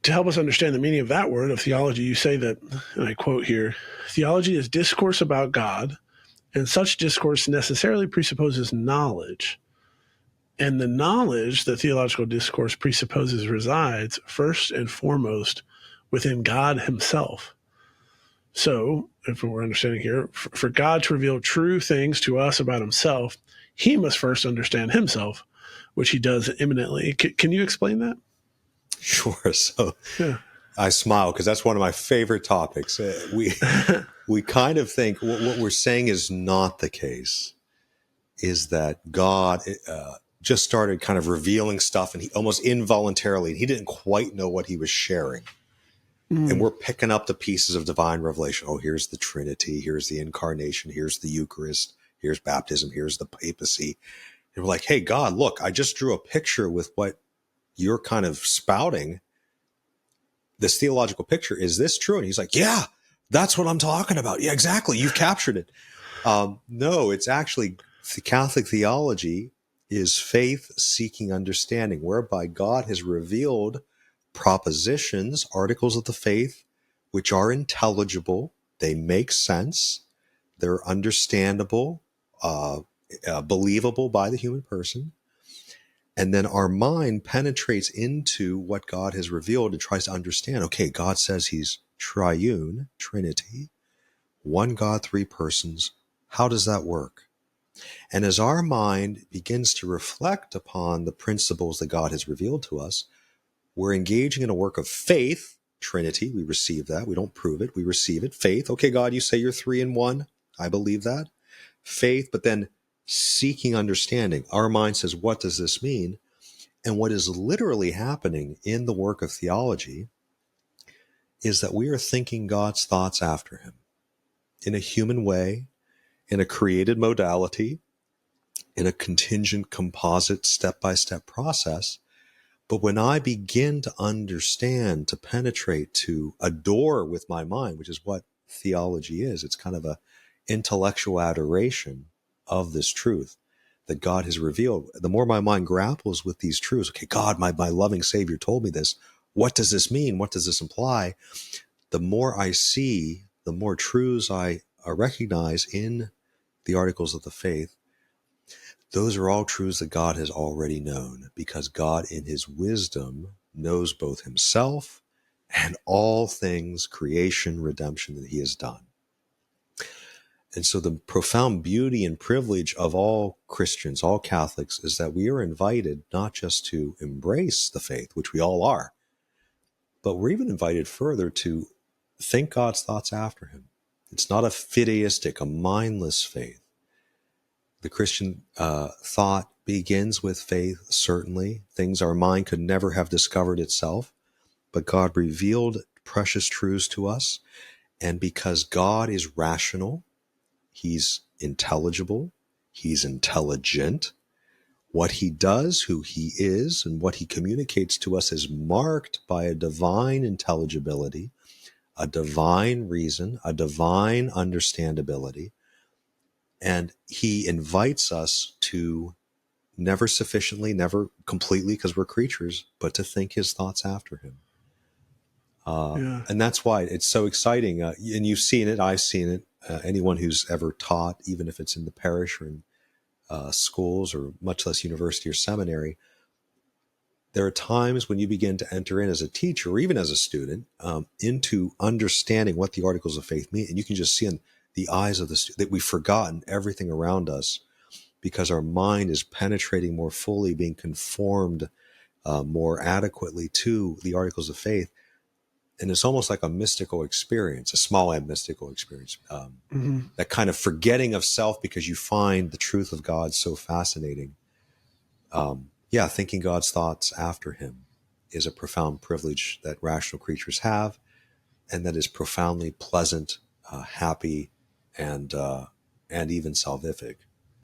To help us understand the meaning of that word of theology, you say that, and I quote here, theology is discourse about God, and such discourse necessarily presupposes knowledge. And the knowledge that theological discourse presupposes resides first and foremost within God himself. So, if we're understanding here, for God to reveal true things to us about himself, he must first understand himself, which he does imminently. Can you explain that? Sure. So Yeah. I smile because that's one of my favorite topics. We kind of think what we're saying is not the case, is that God just started kind of revealing stuff, and he almost involuntarily, he didn't quite know what he was sharing. And we're picking up the pieces of divine revelation. Oh, here's the Trinity. Here's the incarnation. Here's the Eucharist. Here's baptism. Here's the papacy. And we're like, hey, God, look, I just drew a picture with what you're kind of spouting. This theological picture. Is this true? And he's like, yeah, that's what I'm talking about. Yeah, exactly. You've captured it. No, it's actually the Catholic theology is faith seeking understanding, whereby God has revealed propositions, articles of the faith, which are intelligible. They make sense. They're understandable, believable by the human person. And then our mind penetrates into what God has revealed and tries to understand. Okay, God says he's triune, Trinity, one God, three persons. How does that work? And as our mind begins to reflect upon the principles that God has revealed to us, we're engaging in a work of faith, Trinity. We receive that. We don't prove it. We receive it. Faith. Okay, God, you say you're three in one. I believe that. Faith, but then seeking understanding. Our mind says, what does this mean? And what is literally happening in the work of theology is that we are thinking God's thoughts after him in a human way, in a created modality, in a contingent, composite, step-by-step process. But when I begin to understand, to penetrate, to adore with my mind, which is what theology is, it's kind of a intellectual adoration of this truth that God has revealed. The more my mind grapples with these truths, okay, God, my loving Savior told me this. What does this mean? What does this imply? The more I see, the more truths I recognize in the articles of the faith. Those are all truths that God has already known, because God in his wisdom knows both himself and all things, creation, redemption, that he has done. And so the profound beauty and privilege of all Christians, all Catholics, is that we are invited not just to embrace the faith, which we all are, but we're even invited further to think God's thoughts after him. It's not a fideistic, a mindless faith. The Christian thought begins with faith, certainly, things our mind could never have discovered itself, but God revealed precious truths to us. And because God is rational, he's intelligible, he's intelligent, what he does, who he is, and what he communicates to us is marked by a divine intelligibility, a divine reason, a divine understandability. And he invites us to never sufficiently, never completely, because we're creatures, but to think his thoughts after him. And that's why it's so exciting. And you've seen it, I've seen it. Anyone who's ever taught, even if it's in the parish or in schools or much less university or seminary, there are times when you begin to enter in as a teacher or even as a student into understanding what the articles of faith mean. And you can just see in the eyes of the student that we've forgotten everything around us because our mind is penetrating more fully, being conformed more adequately to the articles of faith. And it's almost like a mystical experience, a small m mystical experience, that kind of forgetting of self because you find the truth of God so fascinating. Thinking God's thoughts after him is a profound privilege that rational creatures have, and that is profoundly pleasant, happy, and even salvific.